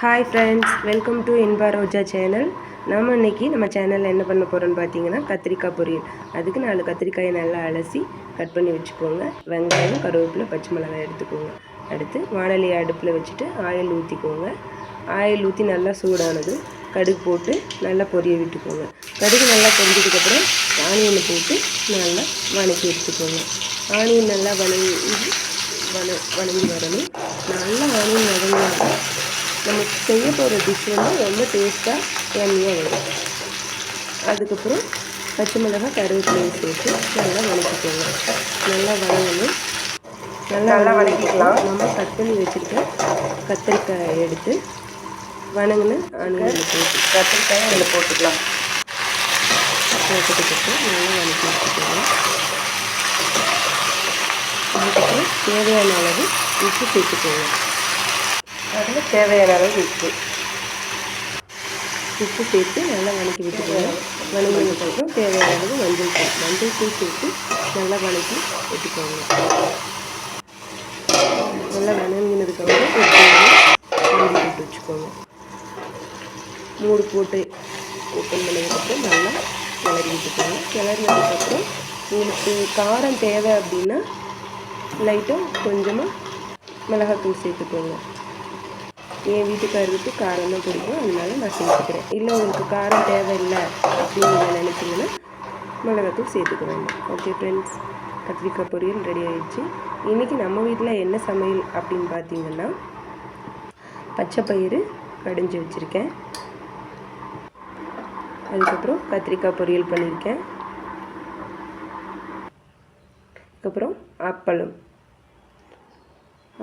Hi friends, welcome to Inba Roja channel. இன்றைக்கி நம்ம சேனலில் என்ன பண்ண போகிறோன்னு பார்த்தீங்கன்னா கத்திரிக்காய் பொரியல். அதுக்கு 4 கத்திரிக்காயை நல்லா அலசி கட் பண்ணி வச்சுக்கோங்க. வெங்காயம், கருவேப்பிலை, பச்சை மிளகாய் எடுத்துக்கோங்க. அடுத்து வானலியை அடுப்பில் வச்சுட்டு ஆயில் ஊற்றிக்கோங்க. ஆயில் ஊற்றி நல்லா சூடானது கடுகு போட்டு நல்லா பொரிய விட்டுக்கோங்க. கடுகு நல்லா பொரிஞ்சதுக்கப்புறம் ஆனியனை போட்டு நல்லா வதக்கி எடுத்துக்கோங்க. ஆனியன் நல்லா வதங்கி வரணும். நல்லா ஆனியன் வதங்கினாக்க நம்ம செய்ய போகிற டிஷ் ரொம்ப டேஸ்ட்டாக எண்ணெயாக வரும். அதுக்கப்புறம் பச்சை மிளகாய், கருவேப்பிலையை சேர்த்து நல்லா வதக்கிக்கோங்க. நல்லா வதக்கிக்கலாம். நம்ம கட் பண்ணி வச்சுருக்க கத்திரிக்காயை எடுத்து வதங்கின ஆனியனில் போட்டு கத்திரிக்காயை அதில் போட்டுக்கலாம். போட்டதுக்கப்புறம் நல்லா வதக்கி வச்சுக்கோங்க. அதுக்கப்புறம் தேவையான அளவு உப்பு சேர்த்துக்கோங்க. அதில் தேவையான அளவு உப்பு சேர்த்து நல்லா வதக்கி விட்டுக்கோங்க. வதங்கினதுக்கப்புறம் தேவையான அளவு மஞ்சள் தூள் சேர்த்து நல்லா வதக்கி விட்டுக்கோங்க. நல்லா வதங்கினதுக்கப்புறம் மூடி போட்டு வச்சுக்கோங்க. மூடி போட்டு ஓப்பன் பண்ணதுக்கப்புறம் நல்லா கிளறி விட்டுக்கோங்க. கிளறினதுக்கப்புறம் உங்களுக்கு காரம் தேவை அப்படின்னா லைட்டாக கொஞ்சமாக மிளகாத்தூள் சேர்த்துக்கோங்க. என் வீட்டுக்காரருக்கு காரம் தான் பிடிக்கும், அதனால நான் சேர்த்துக்கிறேன். இல்லை உங்களுக்கு காரம் தேவையில்லை அப்படின்னு நீங்கள் நினச்சிங்கன்னா மிளகாத்தூள் சேர்த்துக்க வேண்டாம். ஓகே ஃப்ரெண்ட்ஸ், கத்திரிக்காய் பொரியல் ரெடி ஆகிடுச்சு. இன்றைக்கி நம்ம வீட்டில் என்ன சமையல் அப்படின்னு பார்த்தீங்கன்னா பச்சை பயிறு கடைஞ்சி வச்சுருக்கேன். அதுக்கப்புறம் கத்திரிக்காய் பொரியல் பண்ணியிருக்கேன். அதுக்கப்புறம் அப்பளம்,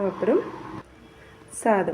அப்புறம் சாதம்.